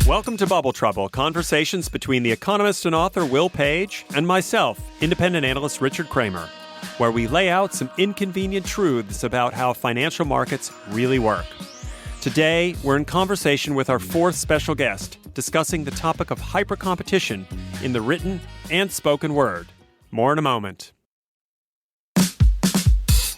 Welcome to Bubble Trouble, conversations between the economist and author Will Page and myself, independent analyst Richard Kramer, where we lay out some inconvenient truths about how financial markets really work. Today, we're in conversation with our fourth special guest, discussing the topic of hypercompetition in the written and spoken word. More in a moment.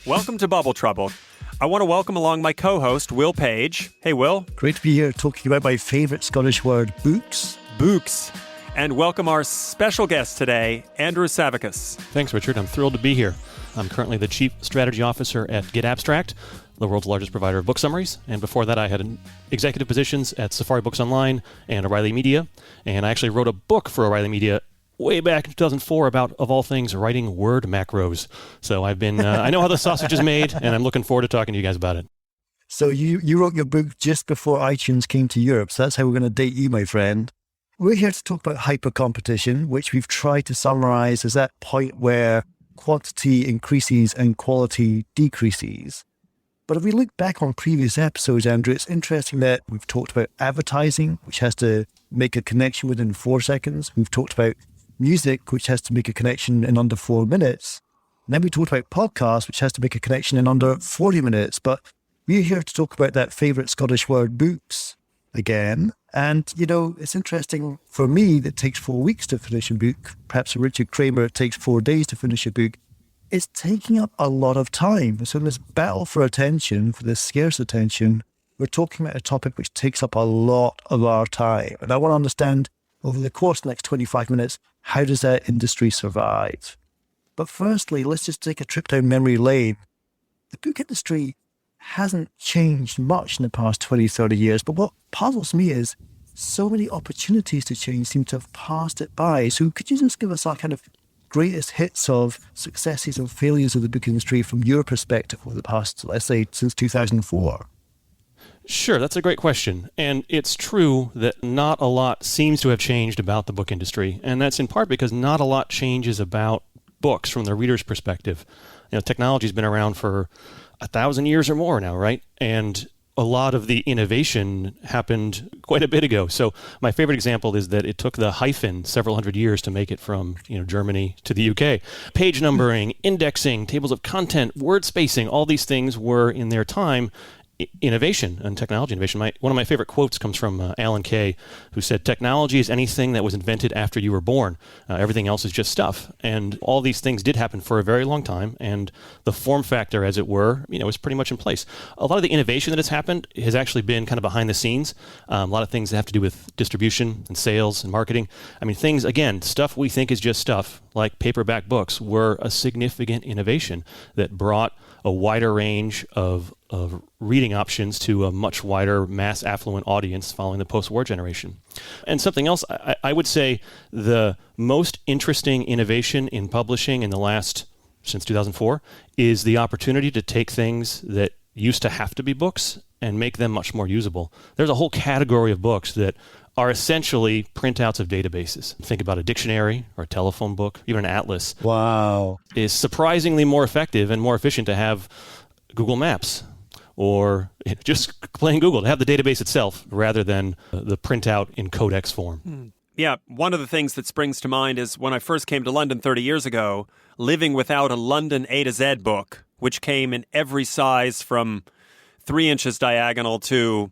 Welcome to Bubble Trouble. I want to welcome along my co-host, Will Page. Hey, Will. Great to be here talking about my favourite Scottish word, books. Books. And welcome our special guest today, Andrew Savikas. Thanks, Richard. I'm thrilled to be here. I'm currently the Chief Strategy Officer at Get Abstract, the world's largest provider of book summaries. And before that, I had executive positions at Safari Books Online and O'Reilly Media. And I actually wrote a book for O'Reilly Media way back in 2004 about, of all things, writing word macros. So I've been, I know how the sausage is made, and I'm looking forward to talking to you guys about it. So you wrote your book just before iTunes came to Europe. So that's how we're going to date you, my friend. We're here to talk about hypercompetition, which we've tried to summarize as that point where quantity increases and quality decreases. But if we look back on previous episodes, Andrew, it's interesting that we've talked about advertising, which has to make a connection within 4 seconds. We've talked about music, which has to make a connection in under 4 minutes. And then we talked about podcasts, which has to make a connection in under 40 minutes. But we're here to talk about that favourite Scottish word, books, again. And, you know, it's interesting for me that it takes 4 weeks to finish a book. Perhaps for Richard Kramer, it takes 4 days to finish a book. It's taking up a lot of time. So in this battle for attention, for this scarce attention, we're talking about a topic which takes up a lot of our time. And I want to understand, over the course of the next 25 minutes, how does that industry survive? But firstly, let's just take a trip down memory lane. The book industry hasn't changed much in the past 20, 30 years, but what puzzles me is so many opportunities to change seem to have passed it by. So could you just give us our kind of greatest hits of successes and failures of the book industry from your perspective over the past, let's say, since 2004? Sure, that's a great question. And it's true that not a lot seems to have changed about the book industry. And that's in part because not a lot changes about books from the reader's perspective. You know, technology's been around for 1,000 years or more now, right? And a lot of the innovation happened quite a bit ago. So my favorite example is that it took the hyphen several hundred years to make it from, Germany to the UK. Page numbering, indexing, tables of content, word spacing, all these things were in their time innovation and technology innovation. One of my favorite quotes comes from Alan Kay, who said, "Technology is anything that was invented after you were born. Everything else is just stuff." And all these things did happen for a very long time, and the form factor, as it were, is pretty much in place. A lot of the innovation that has happened has actually been kind of behind the scenes. A lot of things that have to do with distribution and sales and marketing. I mean, things, again, stuff we think is just stuff, like paperback books, were a significant innovation that brought a wider range of reading options to a much wider mass affluent audience following the post-war generation. And something else, I would say the most interesting innovation in publishing in the last, since 2004, is the opportunity to take things that used to have to be books and make them much more usable. There's a whole category of books that are essentially printouts of databases. Think about a dictionary or a telephone book, even an atlas. Wow. Is surprisingly more effective and more efficient to have Google Maps or just playing Google, to have the database itself rather than the printout in codex form. Yeah, one of the things that springs to mind is when I first came to London 30 years ago, living without a London A to Z book, which came in every size from 3 inches diagonal to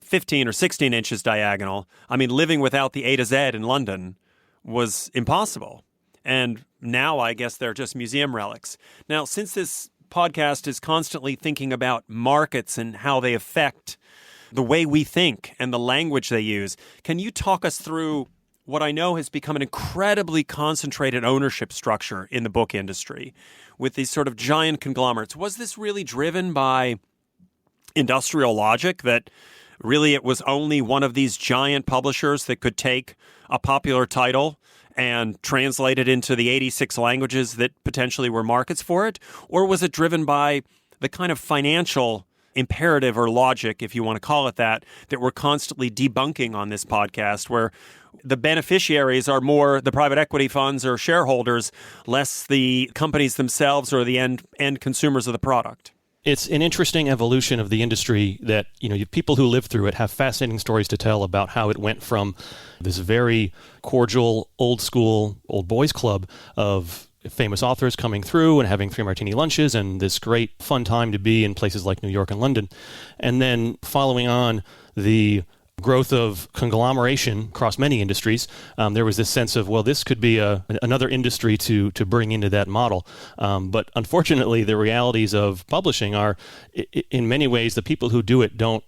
15 or 16 inches diagonal. I mean, living without the A to Z in London was impossible. And now I guess they're just museum relics. Now, since this podcast is constantly thinking about markets and how they affect the way we think and the language they use, can you talk us through what I know has become an incredibly concentrated ownership structure in the book industry with these sort of giant conglomerates? Was this really driven by industrial logic, that really it was only one of these giant publishers that could take a popular title and translate it into the 86 languages that potentially were markets for it? Or was it driven by the kind of financial imperative or logic, if you want to call it that we're constantly debunking on this podcast, where the beneficiaries are more the private equity funds or shareholders, less the companies themselves or the end consumers of the product? It's an interesting evolution of the industry that, people who live through it have fascinating stories to tell about how it went from this very cordial, old school, old boys club of famous authors coming through and having 3 martini lunches and this great fun time to be in places like New York and London. And then following on the growth of conglomeration across many industries, there was this sense of, well, this could be another industry to bring into that model. But unfortunately, the realities of publishing are, in many ways, the people who do it don't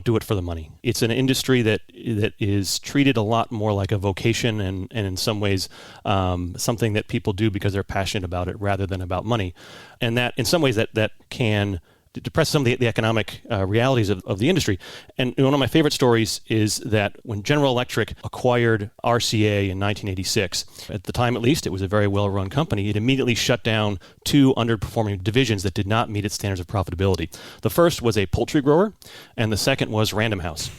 do it for the money. It's an industry that is treated a lot more like a vocation and in some ways something that people do because they're passionate about it rather than about money. And that in some ways that can depress some of the economic realities of the industry. And one of my favorite stories is that when General Electric acquired RCA in 1986, at the time at least, it was a very well-run company, it immediately shut down 2 underperforming divisions that did not meet its standards of profitability. The first was a poultry grower, and the second was Random House.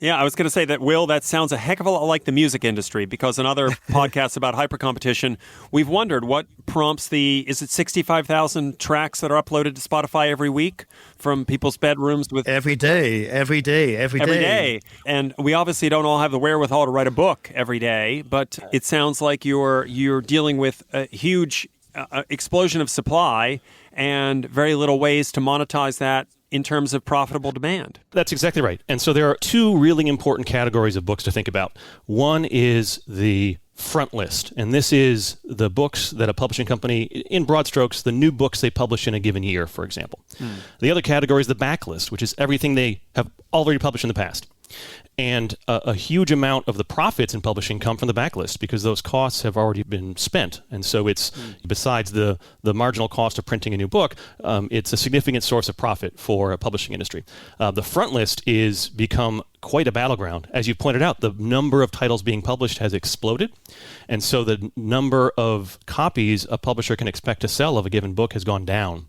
Yeah, I was going to say that, Will, that sounds a heck of a lot like the music industry, because in other podcasts about hypercompetition, we've wondered what prompts is it 65,000 tracks that are uploaded to Spotify every week from people's bedrooms with... Every day. And we obviously don't all have the wherewithal to write a book every day, but it sounds like you're dealing with a huge explosion of supply and very little ways to monetize that in terms of profitable demand. That's exactly right. And so there are 2 really important categories of books to think about. One is the front list, and this is the books that a publishing company, in broad strokes, the new books they publish in a given year, for example. The other category is the backlist, which is everything they have already published in the past. And a huge amount of the profits in publishing come from the backlist because those costs have already been spent. And so it's, besides the marginal cost of printing a new book, it's a significant source of profit for a publishing industry. The front list is become quite a battleground. As you pointed out, the number of titles being published has exploded. And so the number of copies a publisher can expect to sell of a given book has gone down.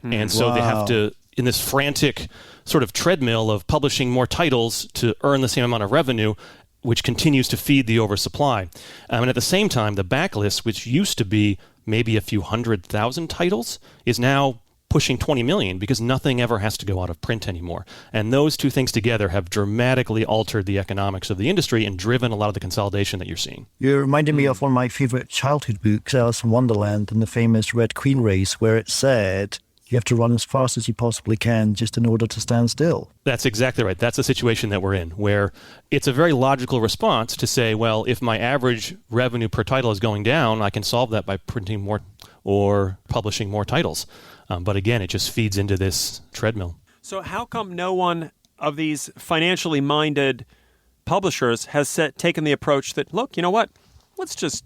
And so they have to, in this frantic sort of treadmill of publishing more titles to earn the same amount of revenue, which continues to feed the oversupply. And at the same time, the backlist, which used to be maybe a few 100,000 titles, is now pushing 20 million because nothing ever has to go out of print anymore. And those 2 things together have dramatically altered the economics of the industry and driven a lot of the consolidation that you're seeing. You're reminding me of one of my favorite childhood books, Alice in Wonderland, and the famous Red Queen race, where it said, you have to run as fast as you possibly can just in order to stand still. That's exactly right. That's the situation that we're in, where it's a very logical response to say, well, if my average revenue per title is going down, I can solve that by printing more or publishing more titles. But again, it just feeds into this treadmill. So how come no one of these financially minded publishers has taken the approach that, look, you know what, let's just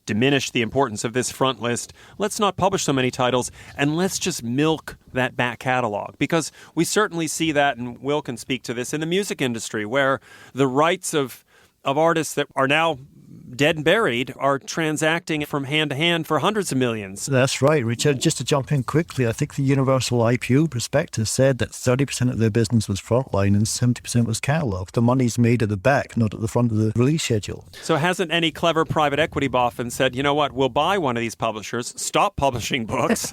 diminish the importance of this front list. Let's not publish so many titles, and let's just milk that back catalog. Because we certainly see that, and Will can speak to this, in the music industry, where the rights of artists that are now dead and buried are transacting from hand to hand for hundreds of millions. That's right, Richard. Just to jump in quickly, I think the Universal IPO prospectus said that 30% of their business was frontline and 70% was catalog. The money's made at the back, not at the front of the release schedule. So hasn't any clever private equity boffin said, you know what, we'll buy one of these publishers, stop publishing books,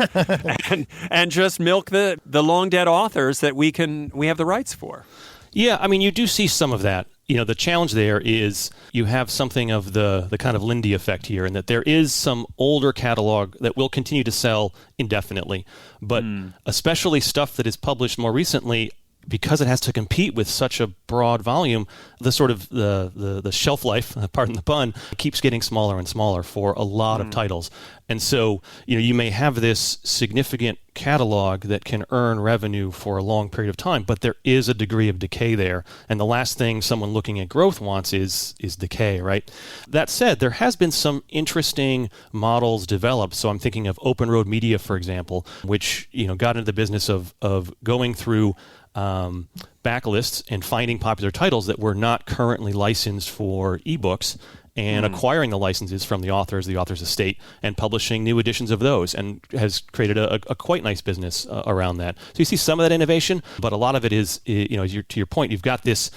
and just milk the long dead authors that we have the rights for? Yeah, I mean, you do see some of that. The challenge there is you have something of the kind of Lindy effect here, in that there is some older catalog that will continue to sell indefinitely, but especially stuff that is published more recently, because it has to compete with such a broad volume, the sort of the shelf life, pardon the pun, keeps getting smaller and smaller for a lot of titles. And so, you may have this significant catalog that can earn revenue for a long period of time, but there is a degree of decay there. And the last thing someone looking at growth wants is decay, right? That said, there has been some interesting models developed. So I'm thinking of Open Road Media, for example, which, got into the business of going through backlists and finding popular titles that were not currently licensed for ebooks and acquiring the licenses from the author's estate and publishing new editions of those, and has created a quite nice business around that. So you see some of that innovation, but a lot of it is, to your point, you've got this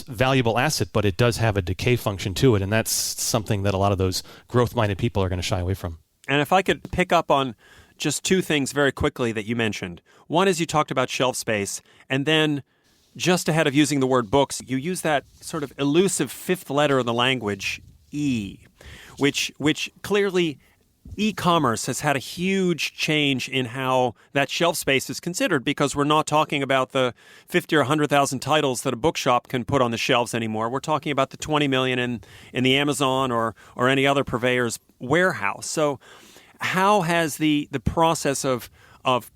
valuable asset, but it does have a decay function to it, and that's something that a lot of those growth-minded people are going to shy away from. And if I could pick up on just two things very quickly that you mentioned. One is you talked about shelf space, and then just ahead of using the word books, you use that sort of elusive fifth letter in the language, E, which clearly e-commerce has had a huge change in how that shelf space is considered, because we're not talking about the 50 or 100,000 titles that a bookshop can put on the shelves anymore. We're talking about the 20 million in the Amazon or any other purveyor's warehouse. So how has the process of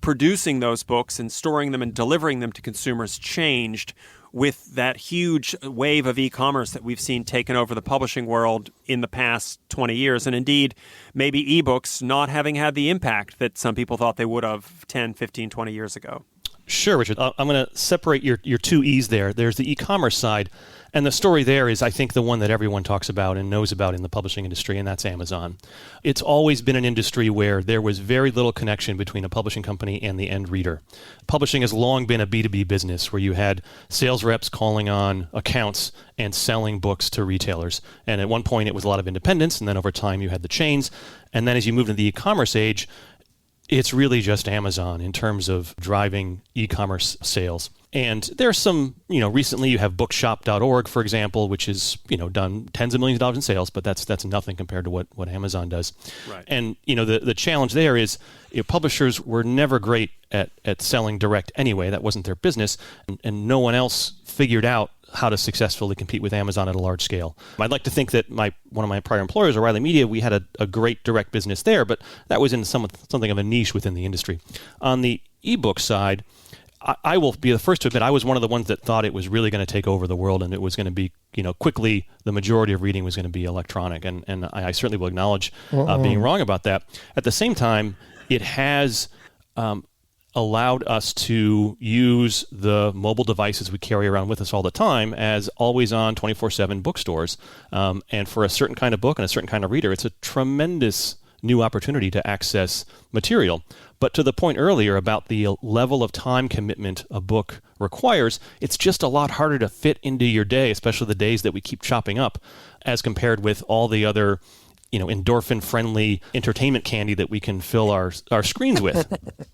producing those books and storing them and delivering them to consumers changed with that huge wave of e-commerce that we've seen taken over the publishing world in the past 20 years? And indeed, maybe ebooks not having had the impact that some people thought they would have 10, 15, 20 years ago. Sure, Richard. I'm going to separate your two E's there. There's the e-commerce side, and the story there is, I think, the one that everyone talks about and knows about in the publishing industry, and that's Amazon. It's always been an industry where there was very little connection between a publishing company and the end reader. Publishing has long been a B2B business where you had sales reps calling on accounts and selling books to retailers. And at one point, it was a lot of independents, and then over time, you had the chains. And then as you move into the e-commerce age, it's really just Amazon in terms of driving e-commerce sales. And there's some, recently you have bookshop.org, for example, which has, done tens of millions of dollars in sales, but that's nothing compared to what Amazon does. Right. And, the challenge there is publishers were never great at selling direct anyway. That wasn't their business. And no one else figured out how to successfully compete with Amazon at a large scale. I'd like to think that one of my prior employers, O'Reilly Media, we had a great direct business there, but that was in something of a niche within the industry. On the ebook side, I will be the first to admit I was one of the ones that thought it was really going to take over the world, and it was going to be, quickly the majority of reading was going to be electronic, and I certainly will acknowledge being wrong about that. At the same time, it has allowed us to use the mobile devices we carry around with us all the time as always-on 24/7 bookstores. And for a certain kind of book and a certain kind of reader, it's a tremendous new opportunity to access material. But to the point earlier about the level of time commitment a book requires, it's just a lot harder to fit into your day, especially the days that we keep chopping up, as compared with all the other endorphin-friendly entertainment candy that we can fill our screens with.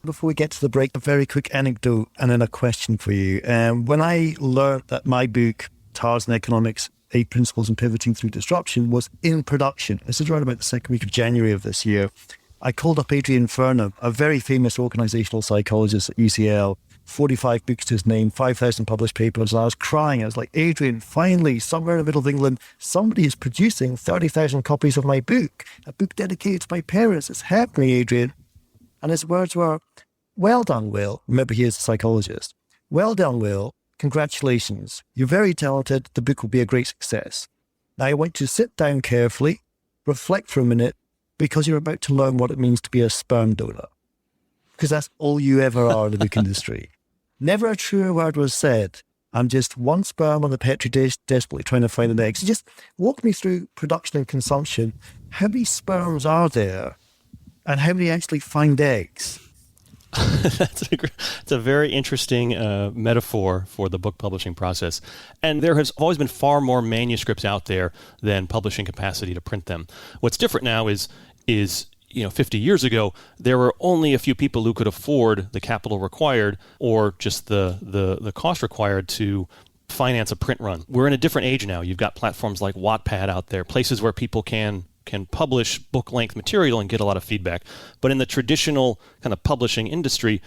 Before we get to the break, a very quick anecdote and then a question for you. When I learned that my book, Tarzan Economics, 8 Principles in Pivoting Through Disruption, was in production, this is around about the second week of January of this year, I called up Adrian Furnham, a very famous organizational psychologist at UCL, 45 books to his name, 5,000 published papers. And I was crying. I was like, Adrian, finally, somewhere in the middle of England, somebody is producing 30,000 copies of my book, a book dedicated to my parents. It's happening, Adrian. And his words were, well done, Will. Remember, he is a psychologist. Well done, Will. Congratulations. You're very talented. The book will be a great success. Now I want you to sit down carefully, reflect for a minute, because you're about to learn what it means to be a sperm donor. Because that's all you ever are in the book industry. Never a truer word was said. I'm just one sperm on the petri dish, desperately trying to find an egg. So just walk me through production and consumption. How many sperms are there? And how many actually find eggs? It's a very interesting metaphor for the book publishing process. And there has always been far more manuscripts out there than publishing capacity to print them. What's different now is 50 years ago, there were only a few people who could afford the capital required or just the cost required to finance a print run. We're in a different age now. You've got platforms like Wattpad out there, places where people can publish book-length material and get a lot of feedback. But in the traditional kind of publishing industry,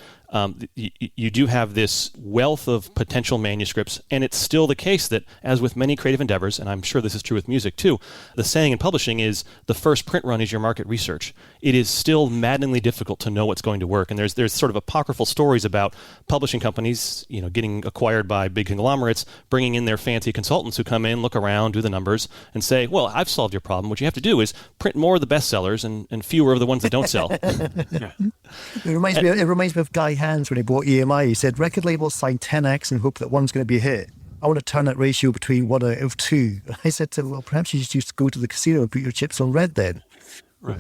you do have this wealth of potential manuscripts, and it's still the case that, as with many creative endeavors, and I'm sure this is true with music too, the saying in publishing is the first print run is your market research. It is still maddeningly difficult to know what's going to work, and there's sort of apocryphal stories about publishing companies, getting acquired by big conglomerates, bringing in their fancy consultants who come in, look around, do the numbers, and say, well, I've solved your problem. What you have to do is print more of the bestsellers and fewer of the ones that don't sell. Yeah. It reminds me of Guy Hands when he bought EMI. He said, record labels sign 10x and hope that one's going to be a hit. I want to turn that ratio between 1 out of 2. I said to him, well, perhaps you should just go to the casino and put your chips on red then. Right.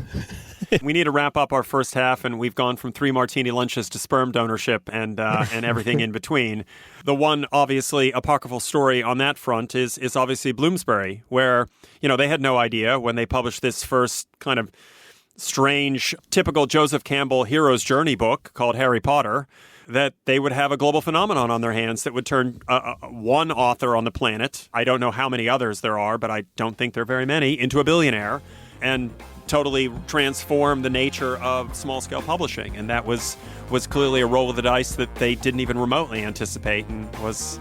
We need to wrap up our first half, and we've gone from 3 martini lunches to sperm donorship and everything in between. The one, obviously, apocryphal story on that front is obviously Bloomsbury, where, they had no idea when they published this first kind of strange, typical Joseph Campbell hero's journey book called Harry Potter, that they would have a global phenomenon on their hands that would turn one author on the planet, I don't know how many others there are, but I don't think there are very many, into a billionaire and totally transform the nature of small-scale publishing. And that was clearly a roll of the dice that they didn't even remotely anticipate and was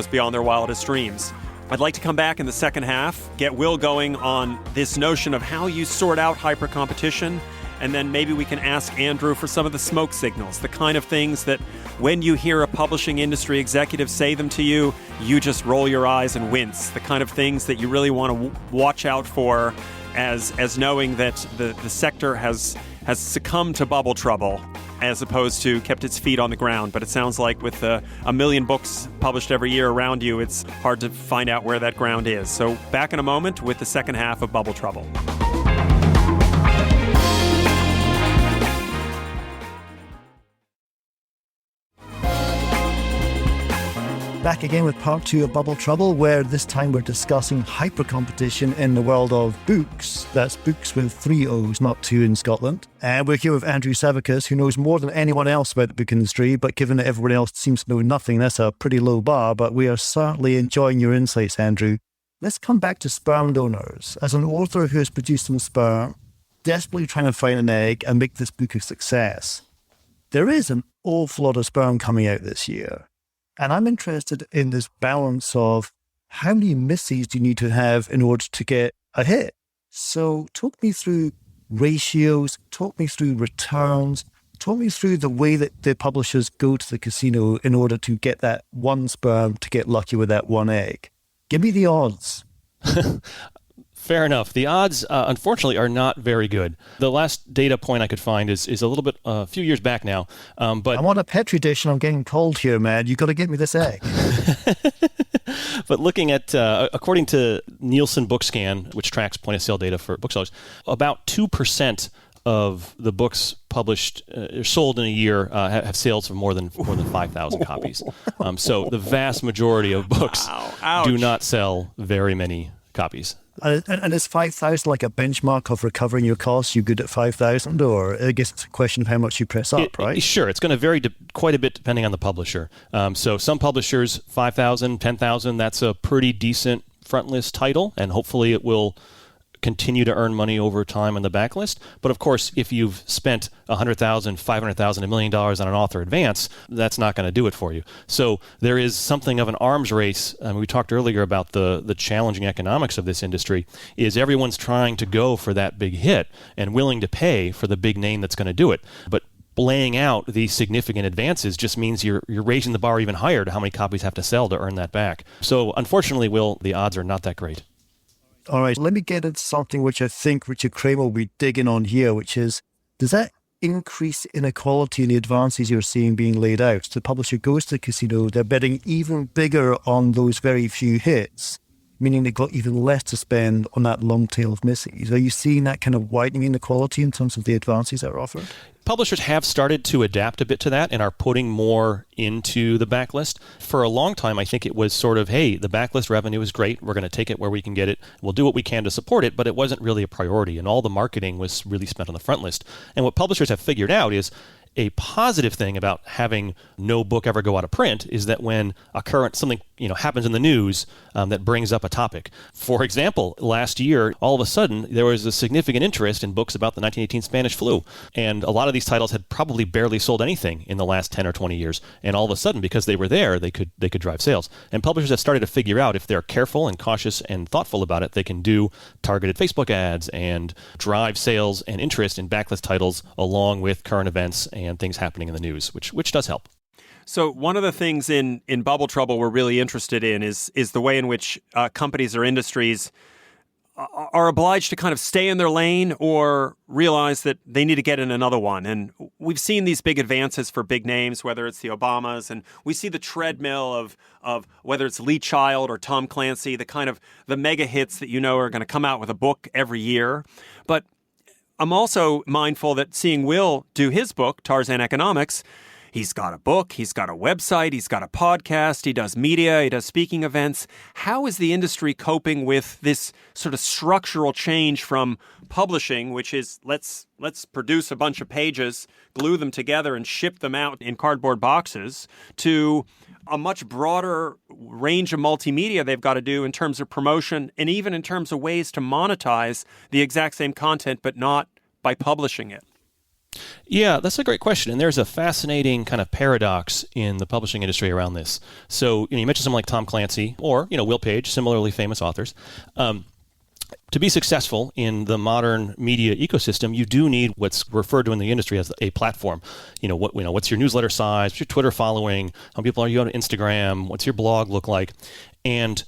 beyond their wildest dreams. I'd like to come back in the second half, get Will going on this notion of how you sort out hyper-competition, and then maybe we can ask Andrew for some of the smoke signals, the kind of things that when you hear a publishing industry executive say them to you, you just roll your eyes and wince, the kind of things that you really want to watch out for as knowing that the sector has succumbed to bubble trouble as opposed to kept its feet on the ground. But it sounds like with a million books published every year around you, it's hard to find out where that ground is. So back in a moment with the second half of Bubble Trouble. Back again with part 2 of Bubble Trouble, where this time we're discussing hyper-competition in the world of books. That's books with 3 O's, not 2 in Scotland. And we're here with Andrew Savikas, who knows more than anyone else about the book industry, but given that everyone else seems to know nothing, that's a pretty low bar, but we are certainly enjoying your insights, Andrew. Let's come back to sperm donors. As an author who has produced some sperm, desperately trying to find an egg and make this book a success, there is an awful lot of sperm coming out this year. And I'm interested in this balance of how many misses do you need to have in order to get a hit? So talk me through ratios, talk me through returns, talk me through the way that the publishers go to the casino in order to get that one sperm to get lucky with that one egg. Give me the odds. Fair enough. The odds, unfortunately, are not very good. The last data point I could find is a little bit, a few years back now. But I'm on a Petri dish and I'm getting cold here, man. You got to get me this egg. But looking at, according to Nielsen Bookscan, which tracks point-of-sale data for booksellers, about 2% of the books published or sold in a year have sales of more than 5,000 copies. So the vast majority of books do not sell very many copies. And is 5,000 like a benchmark of recovering your costs? You good at 5,000? Or I guess it's a question of how much you press up, right? Sure. It's going to vary quite a bit depending on the publisher. So some publishers, 5,000, 10,000, that's a pretty decent front list title, and hopefully it will continue to earn money over time in the backlist. But of course, if you've spent $100,000, $500,000, $1 million on an author advance, that's not going to do it for you. So there is something of an arms race. We talked earlier about the challenging economics of this industry, is everyone's trying to go for that big hit and willing to pay for the big name that's going to do it. But laying out these significant advances just means you're raising the bar even higher to how many copies have to sell to earn that back. So unfortunately, Will, the odds are not that great. All right, let me get into something which I think Richard Kramer will be digging on here, which is, does that increase inequality in the advances you're seeing being laid out? So the publisher goes to the casino, they're betting even bigger on those very few hits, meaning they've got even less to spend on that long tail of misses. Are you seeing that kind of widening inequality in terms of the advances that are offered? Publishers have started to adapt a bit to that and are putting more into the backlist. For a long time, I think it was sort of, hey, the backlist revenue is great. We're going to take it where we can get it. We'll do what we can to support it, but it wasn't really a priority, and all the marketing was really spent on the front list. And what publishers have figured out is a positive thing about having no book ever go out of print is that when something happens in the news that brings up a topic. For example, last year, all of a sudden, there was a significant interest in books about the 1918 Spanish flu. And a lot of these titles had probably barely sold anything in the last 10 or 20 years. And all of a sudden, because they were there, they could drive sales. And publishers have started to figure out if they're careful and cautious and thoughtful about it, they can do targeted Facebook ads and drive sales and interest in backlist titles along with current events and things happening in the news, which does help. So one of the things in Bubble Trouble we're really interested in is the way in which companies or industries are obliged to kind of stay in their lane or realize that they need to get in another one. And we've seen these big advances for big names, whether it's the Obamas, and we see the treadmill of whether it's Lee Child or Tom Clancy, the kind of the mega hits that are going to come out with a book every year. But I'm also mindful that seeing Will do his book, Tarzan Economics, He's got a book, he's got a website, he's got a podcast, he does media, he does speaking events. How is the industry coping with this sort of structural change from publishing, which is let's produce a bunch of pages, glue them together and ship them out in cardboard boxes, to a much broader range of multimedia they've got to do in terms of promotion and even in terms of ways to monetize the exact same content, but not by publishing it? Yeah, that's a great question. And there's a fascinating kind of paradox in the publishing industry around this. So you mentioned someone like Tom Clancy or Will Page, similarly famous authors. To be successful in the modern media ecosystem, you do need what's referred to in the industry as a platform. What's your newsletter size? What's your Twitter following? How many people are you on Instagram? What's your blog look like? And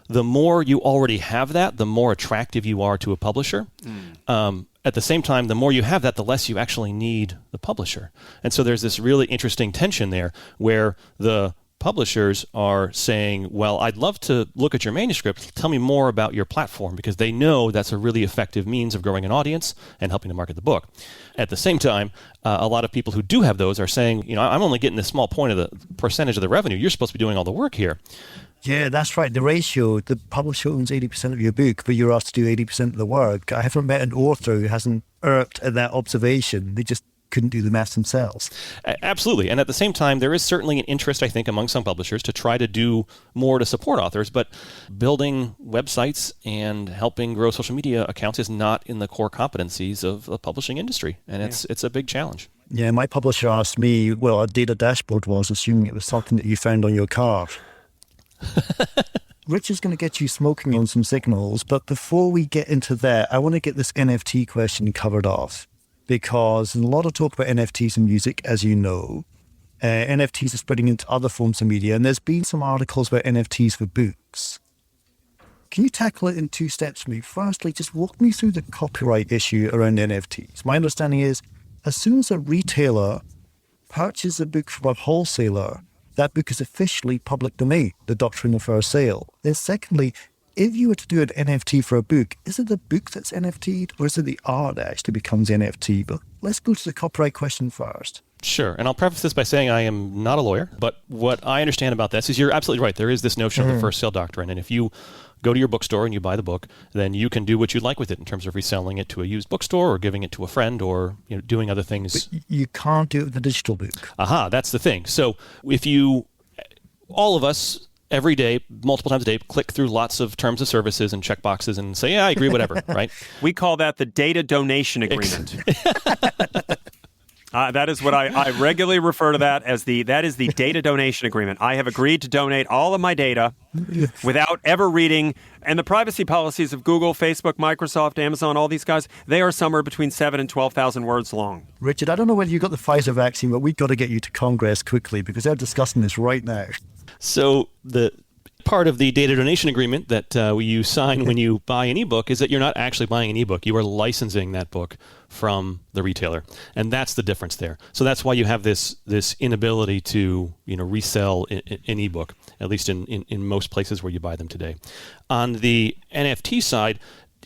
the more you already have that, the more attractive you are to a publisher. At the same time, the more you have that, the less you actually need the publisher. And so there's this really interesting tension there where the publishers are saying, well, I'd love to look at your manuscript. Tell me more about your platform, because they know that's a really effective means of growing an audience and helping to market the book. At the same time, a lot of people who do have those are saying, I'm only getting this small point of the percentage of the revenue. You're supposed to be doing all the work here. Yeah, that's right. The ratio, the publisher owns 80% of your book, but you're asked to do 80% of the work. I haven't met an author who hasn't irked at that observation. They just couldn't do the maths themselves. Absolutely. And at the same time, there is certainly an interest, I think, among some publishers to try to do more to support authors, but building websites and helping grow social media accounts is not in the core competencies of the publishing industry. And it's a big challenge. Yeah, my publisher asked me what a data dashboard was, assuming it was something that you found on your car. Richard's going to get you smoking on some signals, but before we get into that, I want to get this NFT question covered off, because there's a lot of talk about NFTs in music, as you know. NFTs are spreading into other forms of media, and there's been some articles about NFTs for books. Can you tackle it in two steps for me? Firstly, just walk me through the copyright issue around NFTs. My understanding is, as soon as a retailer purchases a book from a wholesaler, that book is officially public domain, the doctrine of fair sale. Then secondly, if you were to do an NFT for a book, is it the book that's NFT'd, or is it the art that actually becomes NFT? But let's go to the copyright question first. Sure. And I'll preface this by saying I am not a lawyer, but what I understand about this is you're absolutely right. There is this notion of the first sale doctrine. And if you go to your bookstore and you buy the book, then you can do what you'd like with it in terms of reselling it to a used bookstore or giving it to a friend or doing other things. But you can't do it with a digital book. Aha, that's the thing. So if all of us, every day, multiple times a day, click through lots of terms of services and check boxes and say, yeah, I agree, whatever, right? We call that the data donation agreement. That is what I regularly refer to that as that is the data donation agreement. I have agreed to donate all of my data without ever reading. And the privacy policies of Google, Facebook, Microsoft, Amazon, all these guys, they are somewhere between 7,000 and 12,000 words long. Richard, I don't know whether you got the Pfizer vaccine, but we've got to get you to Congress quickly because they're discussing this right now. So the part of the data donation agreement that you sign when you buy an ebook is that you're not actually buying an ebook. You are licensing that book from the retailer. And that's the difference there. So that's why you have this inability to resell an ebook, at least in most places where you buy them today. On the NFT side,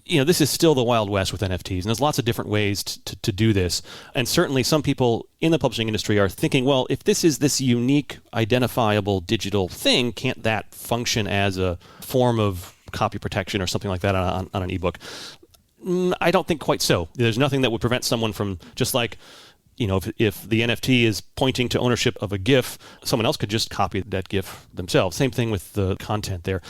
this is still the Wild West with NFTs, and there's lots of different ways to do this. And certainly some people in the publishing industry are thinking, well, if this is this unique, identifiable digital thing, can't that function as a form of copy protection or something like that on an ebook? I don't think quite so. There's nothing that would prevent someone from, just like, if the NFT is pointing to ownership of a GIF, someone else could just copy that GIF themselves. Same thing with the content there.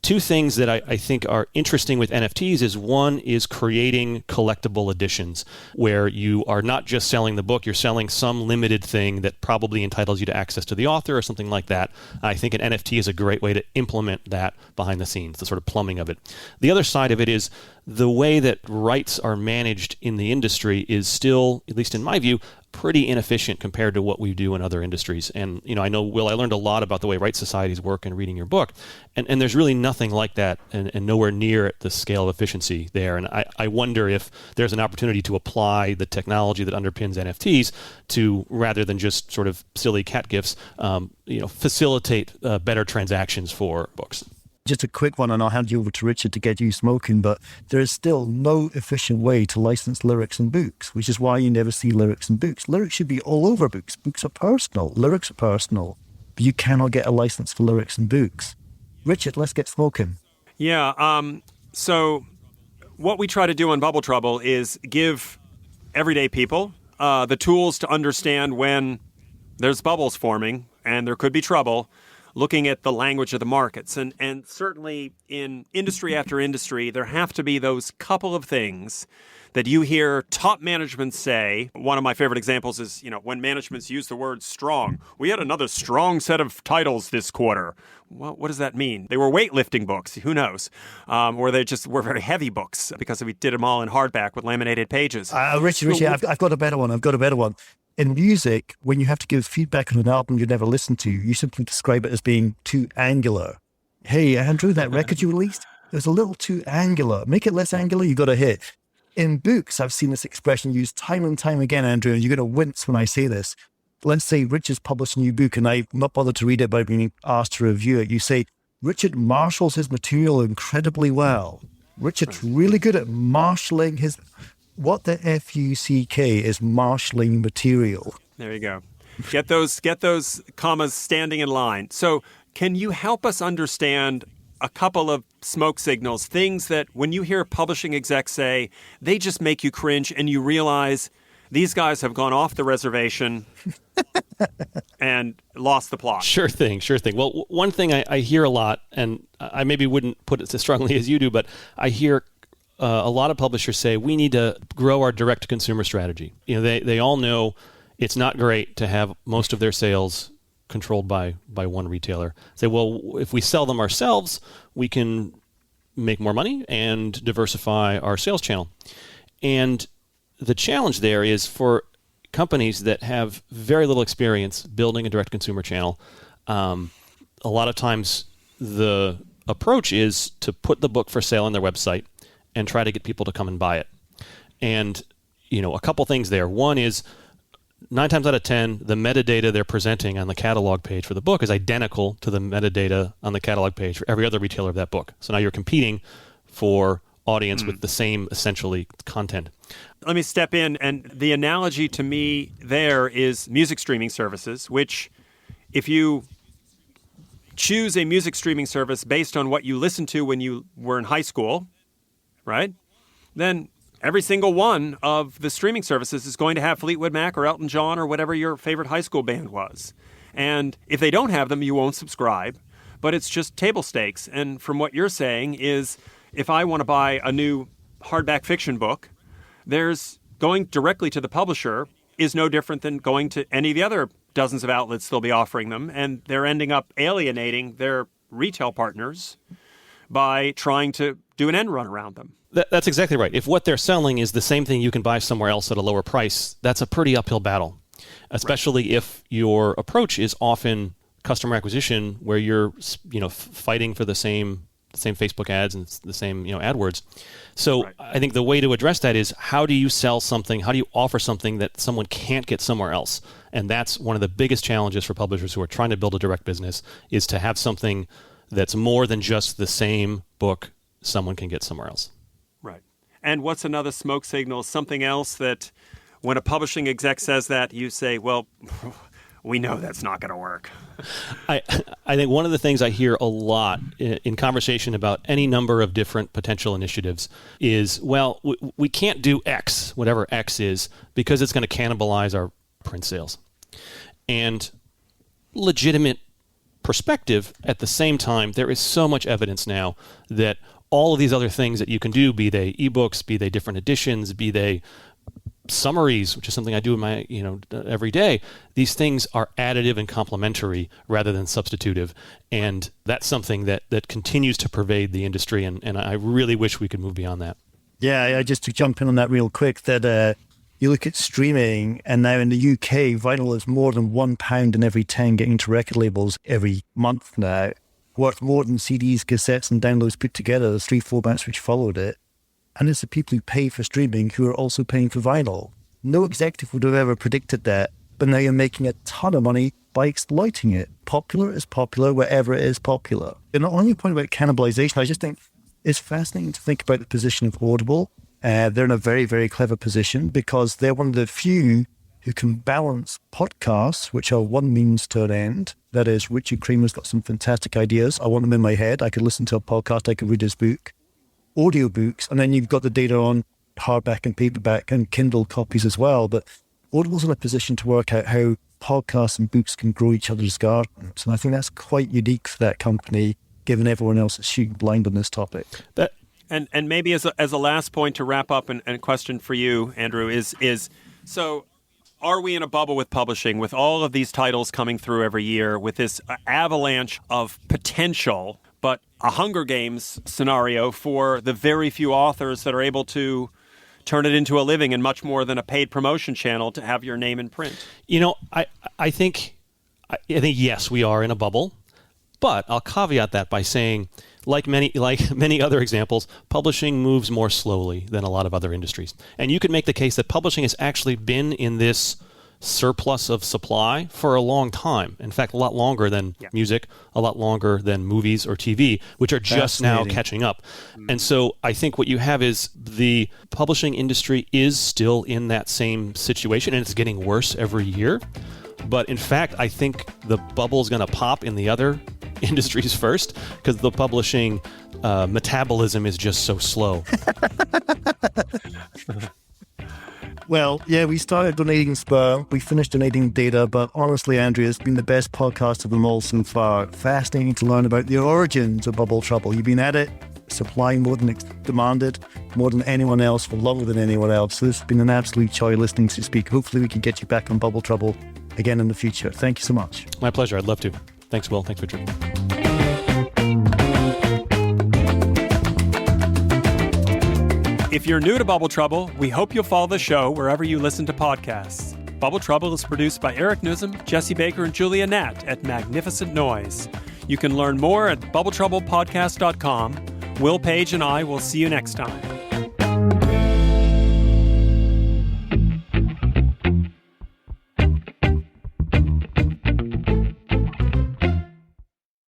Two things that I think are interesting with NFTs is one is creating collectible editions where you are not just selling the book, you're selling some limited thing that probably entitles you to access to the author or something like that. I think an NFT is a great way to implement that behind the scenes, the sort of plumbing of it. The other side of it is the way that rights are managed in the industry is still, at least in my view, pretty inefficient compared to what we do in other industries. And, I know, Will, I learned a lot about the way rights societies work in reading your book. And there's really nothing like that and nowhere near at the scale of efficiency there. And I wonder if there's an opportunity to apply the technology that underpins NFTs to, rather than just sort of silly cat gifs, facilitate better transactions for books. Just a quick one, and I'll hand you over to Richard to get you smoking, but there is still no efficient way to license lyrics in books, which is why you never see lyrics in books. Lyrics should be all over books. Books are personal. Lyrics are personal. But you cannot get a license for lyrics in books. Richard, let's get smoking. Yeah, so what we try to do on Bubble Trouble is give everyday people the tools to understand when there's bubbles forming and there could be trouble, looking at the language of the markets. And certainly in industry after industry, there have to be those couple of things that you hear top management say. One of my favorite examples is, when managements use the word strong. We had another strong set of titles this quarter. Well, what does that mean? They were weightlifting books. Who knows? Or they just were very heavy books because we did them all in hardback with laminated pages. Richard, I've got a better one. In music, when you have to give feedback on an album you never listened to, you simply describe it as being too angular. Hey, Andrew, that record you released, it was a little too angular. Make it less angular, you got a hit. In books, I've seen this expression used time and time again, Andrew, and you're going to wince when I say this. Let's say Richard's published a new book and I've not bothered to read it, but I've been asked to review it. You say, Richard marshals his material incredibly well. Richard's really good at marshalling his... What the F-U-C-K is marshalling material. There you go. Get those commas standing in line. So can you help us understand a couple of smoke signals, things that when you hear publishing execs say, they just make you cringe and you realize these guys have gone off the reservation and lost the plot? Sure thing. Well, one thing I hear a lot, and I maybe wouldn't put it as strongly as you do, but I hear a lot of publishers say we need to grow our direct-to-consumer strategy. They all know it's not great to have most of their sales controlled by one retailer. Say, well, if we sell them ourselves, we can make more money and diversify our sales channel. And the challenge there is for companies that have very little experience building a direct-to-consumer channel. A lot of times the approach is to put the book for sale on their website and try to get people to come and buy it. And, a couple things there. One is 9 times out of 10, the metadata they're presenting on the catalog page for the book is identical to the metadata on the catalog page for every other retailer of that book. So now you're competing for audience with the same, essentially, content. Let me step in, and the analogy to me there is music streaming services, which if you choose a music streaming service based on what you listened to when you were in high school, right? Then every single one of the streaming services is going to have Fleetwood Mac or Elton John or whatever your favorite high school band was. And if they don't have them, you won't subscribe. But it's just table stakes. And from what you're saying is, if I want to buy a new hardback fiction book, there's going directly to the publisher is no different than going to any of the other dozens of outlets they'll be offering them. And they're ending up alienating their retail partners by trying to do an end run around them. That's exactly right. If what they're selling is the same thing you can buy somewhere else at a lower price, that's a pretty uphill battle, especially if your approach is often customer acquisition where you're fighting for the same Facebook ads and the same AdWords. So I think the way to address that is how do you sell something, how do you offer something that someone can't get somewhere else? And that's one of the biggest challenges for publishers who are trying to build a direct business is to have something that's more than just the same book someone can get somewhere else. Right. And what's another smoke signal? Something else that when a publishing exec says that, you say, well, we know that's not going to work. I think one of the things I hear a lot in conversation about any number of different potential initiatives is, well, we can't do X, whatever X is, because it's going to cannibalize our print sales. And legitimate perspective, at the same time, there is so much evidence now that all of these other things that you can do, be they ebooks, be they different editions, be they summaries, which is something I do in my every day, these things are additive and complementary rather than substitutive. And that's something that continues to pervade the industry. And I really wish we could move beyond that. Yeah, just to jump in on that real quick, that you look at streaming, and now in the UK, vinyl is more than £1 in every 10 getting to record labels every month now, worth more than CDs, cassettes, and downloads put together, the 3 formats which followed it. And it's the people who pay for streaming who are also paying for vinyl. No executive would have ever predicted that, but now you're making a ton of money by exploiting it. Popular is popular wherever it is popular. And on your point about cannibalization, I just think it's fascinating to think about the position of Audible. They're in a very, very clever position because they're one of the few who can balance podcasts, which are one means to an end. That is, Richard Kramer's got some fantastic ideas. I want them in my head. I could listen to a podcast. I could read his book. Audiobooks, and then you've got the data on hardback and paperback and Kindle copies as well. But Audible's in a position to work out how podcasts and books can grow each other's gardens. And I think that's quite unique for that company, given everyone else is shooting blind on this topic. And maybe as a last point to wrap up, and a question for you, Andrew, is so are we in a bubble with publishing, with all of these titles coming through every year, with this avalanche of potential, but a Hunger Games scenario for the very few authors that are able to turn it into a living and much more than a paid promotion channel to have your name in print? I think yes, we are in a bubble, but I'll caveat that by saying, like many other examples, publishing moves more slowly than a lot of other industries. And you could make the case that publishing has actually been in this surplus of supply for a long time. In fact, a lot longer than music, a lot longer than movies or TV, which are just now catching up. And so I think what you have is the publishing industry is still in that same situation, and it's getting worse every year. But in fact, I think the bubble's going to pop in the other industries first, because the publishing metabolism is just so slow. Well, yeah, we started donating sperm, we finished donating data, but honestly, Andrea, it's been the best podcast of them all so far. Fascinating to learn about the origins of Bubble Trouble. You've been at it, supplying more than demanded, more than anyone else, for longer than anyone else. So this has been an absolute joy listening to you speak. Hopefully we can get you back on Bubble Trouble again in the future. Thank you so much. My pleasure. I'd love to. Thanks, Will. Thanks, Richard. If you're new to Bubble Trouble, we hope you'll follow the show wherever you listen to podcasts. Bubble Trouble is produced by Eric Newsom, Jesse Baker, and Julia Nat at Magnificent Noise. You can learn more at BubbleTroublePodcast.com. Will Page and I will see you next time.